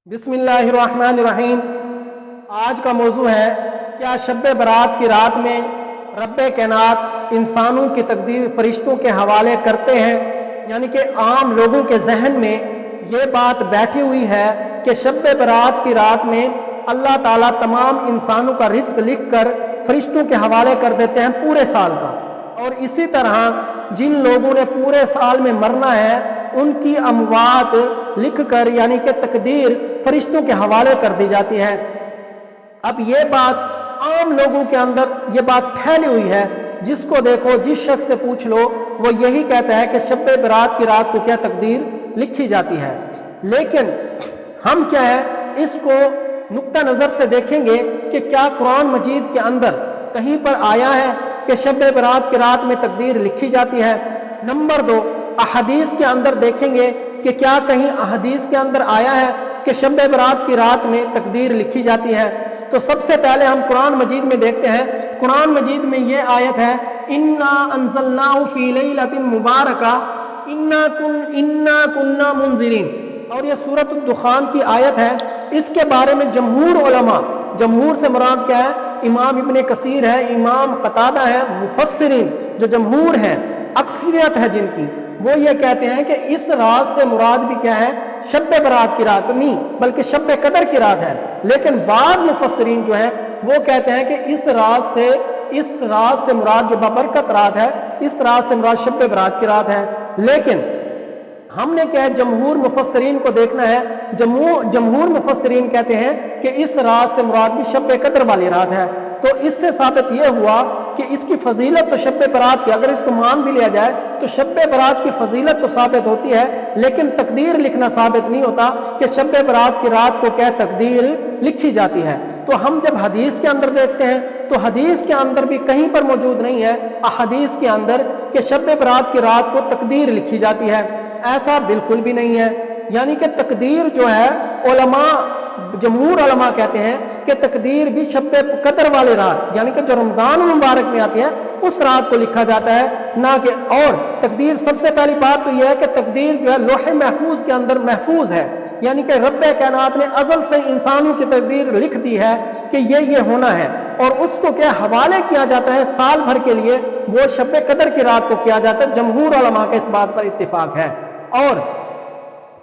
बिस्मिल्लाहिर्रहमानिर्रहीम। आज का मौजू है, क्या शब बरात की रात में रब्बे कायनात इंसानों की तकदीर फरिश्तों के हवाले करते हैं। यानी कि आम लोगों के जहन में ये बात बैठी हुई है कि शब बरात की रात में अल्लाह ताला तमाम इंसानों का रिज्क लिख कर फरिश्तों के हवाले कर देते हैं पूरे साल का। और इसी तरह जिन लोगों ने पूरे साल में मरना है उनकी अमवात लिख कर यानी कि तकदीर फरिश्तों के हवाले कर दी जाती है। अब ये बात आम लोगों के अंदर ये बात फैली हुई है, जिसको देखो जिस शख्स से पूछ लो वो यही कहता है कि शब बरात की रात को क्या तकदीर लिखी जाती है। लेकिन हम क्या है इसको नुक्ता नज़र से देखेंगे कि क्या कुरान मजीद के अंदर कहीं पर आया है कि शब बरात की रात में तकदीर लिखी जाती है। नंबर 2, अहदीस के अंदर देखेंगे कि क्या कहीं अहदीस के अंदर आया है कि शब बरात की रात में तकदीर लिखी जाती है। तो सबसे पहले हम कुरान मजीद में देखते हैं। कुरान मजीद में ये आयत है, इन्ना अंज़लनाहु फी लैलतिन मुबारका इन्ना कुन्ना मुंज़िरीन, और ये सूरत दुखान की आयत है। इसके बारे में जमहूर उलमा, जमहूर से मुराद क्या है, इमाम इब्ने कसीर है, इमाम कतादा है, मुफस्सिरीन जो जमहूर है, अक्सरियत है जिनकी, वो ये कहते हैं कि इस रात से मुराद भी क्या है, शब बरात की रात नहीं बल्कि शब कदर की रात है। लेकिन बाज़ मुफस्सिरीन जो है वो कहते हैं कि इस रात से मुराद जो बबरकत रात है, इस रात से मुराद शब बरात की रात है। लेकिन हमने क्या है, जमहूर मुफस्सिरीन को देखना है। जमहूर मुफस्सिरीन कहते हैं कि इस रात से मुराद भी शब कदर वाली रात है। तो इससे साबित यह हुआ कि इसकी फजीलत तो शब बरात की, अगर इसको मान भी लिया जाए तो शब बरात की फजीलत तो साबित होती है, लेकिन तकदीर लिखना साबित नहीं होता कि शब बरात की रात को क्या तकदीर लिखी जाती है। तो हम जब हदीस के अंदर देखते हैं तो हदीस के अंदर भी कहीं पर मौजूद नहीं है अहदीस के अंदर कि शब बरात की रात को तकदीर लिखी जाती है। ऐसा बिल्कुल भी नहीं है। यानी कि तकदीर जो है, उलमा जमहूर उलमा कहते हैं कि तकदीर भी शब कदर वाली रात यानी कि जो रमजान मुबारक में आती है उस रात को लिखा जाता है, ना कि और तकदीर। सबसे पहली बात तो यह है कि तकदीर जो है लोहे महफूज के अंदर महफूज है, यानी कि रब्बे कायनात ने अज़ल से इंसानों की तकदीर लिख दी है कि ये होना है, और उसको क्या हवाले किया जाता है साल भर के लिए, वो शब कदर की रात को किया जाता है। जमहूर उलमा के इस बात पर इत्तिफाक है। और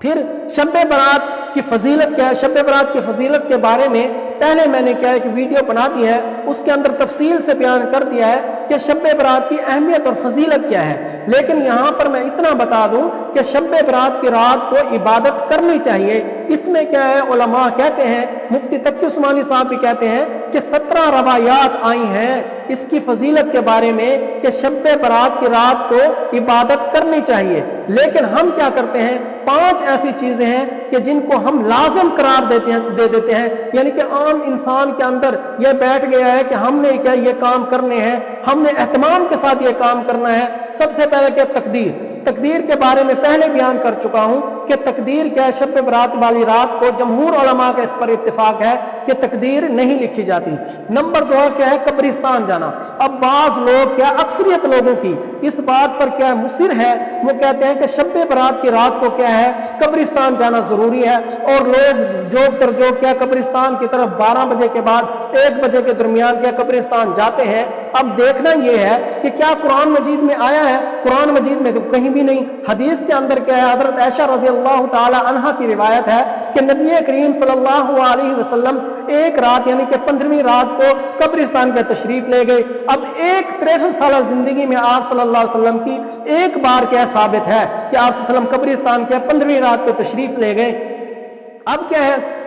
फिर शब बरात की फजीलत क्या है, शब बरात की फजीलत के बारे में पहले मैंने क्या है कि वीडियो बना दी है, उसके अंदर तफसील से बयान कर दिया है कि शब बरात की अहमियत और फजीलत क्या है। लेकिन यहाँ पर मैं इतना बता दूं कि शब बरात की रात को इबादत करनी चाहिए। इसमें क्या है, उलमा कहते हैं, मुफ्ती तकी उस्मानी साहब भी कहते हैं कि 17 रवायात आई हैं इसकी फजीलत के बारे में कि शब बरात की रात को इबादत करनी चाहिए। लेकिन हम क्या करते हैं, 5 ऐसी चीजें हैं कि जिनको हम लाजिम करार दे देते हैं। यानी कि आम इंसान के अंदर यह बैठ गया है कि हमने क्या ये काम करने हैं, हमने एहतमाम के साथ ये काम करना है। सबसे पहले क्या, तकदीर के बारे में पहले बयान कर चुका हूं कि तकदीर क्या है, शब बरात वाली रात को जमहूर उलमा का इस पर इत्तिफाक है कि तकदीर नहीं लिखी जाती। नंबर 2 क्या है, कब्रिस्तान जाना। अब बाज लोग क्या, अक्सरियत लोगों की इस बात पर क्या मुसिर है, वो कहते हैं कि शब बरात की रात को क्या है, कब्रिस्तान जाना जरूरी है। और लोग जोक तर जोक क्या कब्रिस्तान की तरफ 12 बजे के बाद 1 बजे के दरमियान क्या कब्रिस्तान जाते हैं। अब देखना यह है कि क्या कुरान मजीद में आया है, कुरान मजीद में तो कहीं भी नहीं। हदीस के अंदर क्या है, हजरत आयशा रज़ियल्लाहु ताला अन्हा की रिवायत है कि नबी करीम सल्लल्लाहु अलैहि वसल्लम एक रात यानी कि 15वीं रात को कब्रिस्तान पे तशरीफ ले गए। अब एक 63 साल जिंदगी में आप सल्लल्लाहु अलैहि वसल्लम की एक बार क्या साबित है कि आप सल्लल्लाहु अलैहि वसल्लम कब्रिस्तान के 15वीं रात पे तशरीफ ले गए। अब क्या है,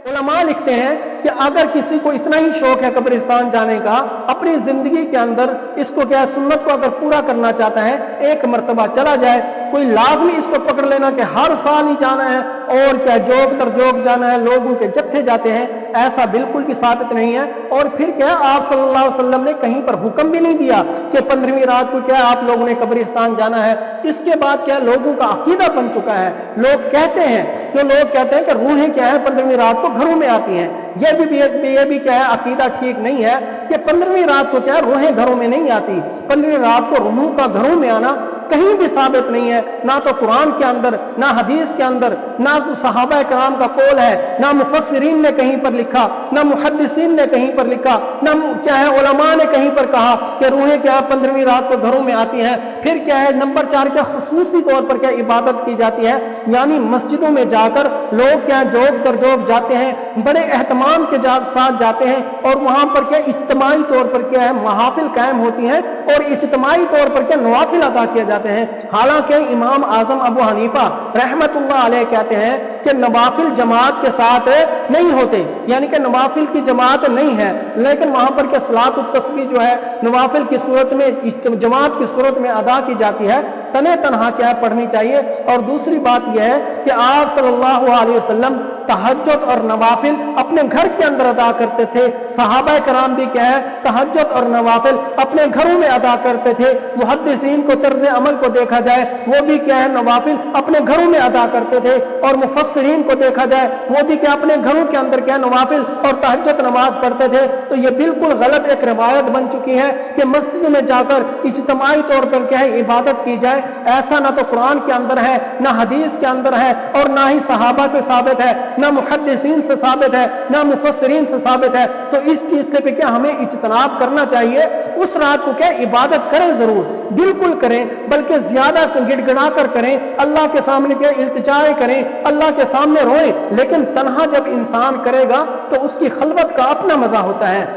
उलमा लिखते हैं कि अगर किसी को इतना ही शौक है कब्रिस्तान जाने का, अपनी जिंदगी के अंदर इसको क्या सुन्नत को अगर पूरा करना चाहता है, एक मर्तबा चला जाए। कोई लाजमी इसको पकड़ लेना कि हर साल ही जाना है और क्या जोक तर जोक जाना है, लोगों के जत्थे जाते हैं, ऐसा बिल्कुल भी साबित नहीं है। और फिर क्या, आप सल्लल्लाहु अलैहि वसल्लम ने कहीं पर हुक्म भी नहीं दिया कि 15वीं रात को क्या आप लोगों ने कब्रिस्तान जाना है। इसके बाद क्या लोगों का अकीदा बन चुका है। लोग कहते हैं कि रूहें क्या है 15वीं रात को घरों में आती हैं। ये भी क्या है, अकीदा ठीक नहीं है कि 15वीं रात को क्या है रूहें घरों में नहीं आती। 15वीं रात को रूहों का घरों में आना कहीं भी साबित नहीं है, ना तो कुरान के अंदर, ना हदीस के अंदर, ना सहाबा कराम का कौल है, ना मुफस्सिरीन ने कहीं पर लिखा, ना मुहद्दिसीन ने कहीं पर लिखा, ना क्या है उलमा ने कहीं पर कहा कि रूहें क्या 15वीं रात को घरों में आती हैं। फिर क्या है नंबर 4 क्या खुसूसी तौर पर क्या इबादत की जाती है, यानी मस्जिदों में जाकर लोग क्या जोग दर जोग जाते हैं, बड़े एहतमाम के साथ जाते हैं और वहां पर क्या इज्तिमाई तौर पर क्या है महाफिल कायम होती हैं और इज्तिमाई तौर पर क्या नवाफिल अदा किए जाते हैं। हालांकि इमाम आजम अबू हनीफा रहमतुल्लाह अलैह कहते हैं कि नवाफिल जमात के साथ नहीं होते, यानी कि नवाफिल की जमात नहीं है, लेकिन वहां पर क्या सलात तस्बीह जो है नवाफिल की सूरत में जमात की सूरत में अदा की जाती है, तने तनहा क्या है पढ़नी चाहिए। और दूसरी बात यह है कि आप सल्लल्लाहु अलैहि वसल्लम तहज्जुद और नवाफिल अपने घर के अंदर अदा करते थे। सहाबा कराम भी क्या है तहज्जुद और नवाफिल अपने घरों में अदा करते थे। मुहद्दिसीन को तर्ज अमल को देखा जाए वो भी क्या है नवाफिल अपने घरों में अदा करते थे, और मुफस्सिरीन को देखा जाए वो भी क्या अपने घरों के अंदर क्या नवाफिल और तहज्जुद नमाज पढ़ते थे। तो ये बिल्कुल गलत एक रिवायत बन चुकी है कि मस्जिद में जाकर इज्तिमाई तौर पर क्या है इबादत की जाए। ऐसा ना तो कुरान के अंदर है, ना हदीस के अंदर है, और ना ही सहाबा से साबित है, ना मुहद्दिसीन से साबित है, ना मुफस्सिरीन से साबित है। तो इस चीज से भी क्या हमें इज्तनाब करना चाहिए। उस रात को क्या इबादत करें, जरूर बिल्कुल करें, बल्कि ज्यादा गिड़गिड़ा कर करें, अल्लाह के सामने क्या इल्तिजाएं करें, अल्लाह के सामने रोएं। लेकिन तन्हा जब इंसान करेगा तो उसकी खलवत का अपना मजा होता है।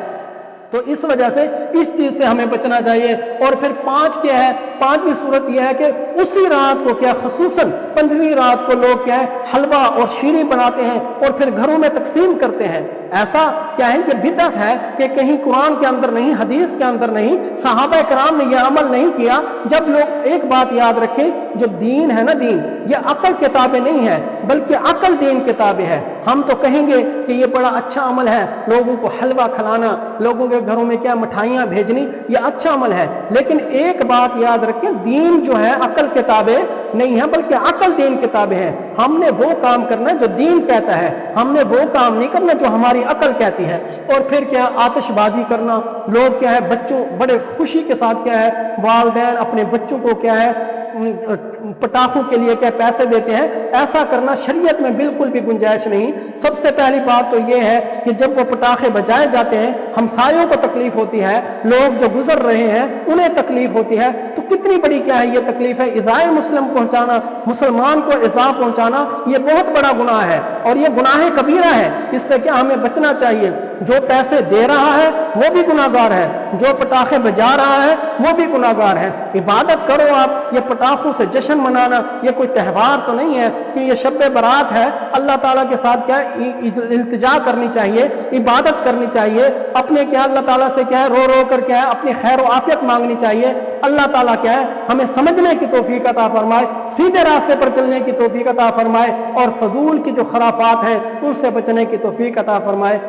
तो इस वजह से इस चीज से हमें बचना चाहिए। और फिर 5 क्या है, 5वीं सूरत यह है कि उसी रात को क्या खुसूसन 15वीं रात को लोग क्या है हलवा और शीरी बनाते हैं और फिर घरों में तकसीम करते हैं। ऐसा क्या है कि बिदअत है कि कहीं कुरान के अंदर नहीं, हदीस के अंदर नहीं, सहाबा कराम ने यह अमल नहीं किया। जब लोग एक बात याद रखें, जो दीन है ना, दीन ये अकल किताबें नहीं है, बल्कि अकल दीन किताबें है। हम तो कहेंगे कि ये बड़ा अच्छा अमल है, लोगों को हलवा खिलाना, लोगों के घरों में क्या मिठाइयां भेजनी, ये अच्छा अमल है। लेकिन एक बात याद रखें, दीन जो है अकल किताबें नहीं है, बल्कि अकल दीन किताबें हैं। हमने वो काम करना है जो दीन कहता है, हमने वो काम नहीं करना जो हमारी अकल कहती है। और फिर क्या आतिशबाजी करना, लोग क्या है बच्चों बड़े खुशी के साथ क्या है वालिदैन अपने बच्चों को क्या है पटाखों के लिए क्या पैसे देते हैं। ऐसा करना शरीयत में बिल्कुल भी गुंजाइश नहीं। सबसे पहली बात तो यह है कि जब वो पटाखे बजाए जाते हैं हमसायों को तकलीफ होती है, लोग जो गुजर रहे हैं उन्हें तकलीफ होती है। तो कितनी बड़ी क्या है ये तकलीफ है। इज़ाए मुस्लिम पहुंचाना, मुसलमान को इज़ा पहुंचाना, ये बहुत बड़ा गुनाह है और ये गुनाह कबीरा है। इससे क्या हमें बचना चाहिए। जो पैसे दे रहा है वो भी गुनाहगार है, जो पटाखे बजा रहा है वो भी गुनाहगार है। इबादत करो आप। ये पटाखों से जश्न मनाना ये कोई त्यौहार तो नहीं है कि ये शब्बे बारात है। अल्लाह ताला के साथ क्या इल्तिजा करनी चाहिए, इबादत करनी चाहिए, अपने क्या अल्लाह ताला से क्या है रो रो कर क्या है अपनी खैर व आफियत मांगनी चाहिए। अल्लाह ताला क्या है हमें समझने की तौफीक अता फरमाए, सीधे रास्ते पर चलने की तौफीक अता फरमाए और फजूल की जो खराफात हैं उनसे बचने की तौफीक अता फरमाए।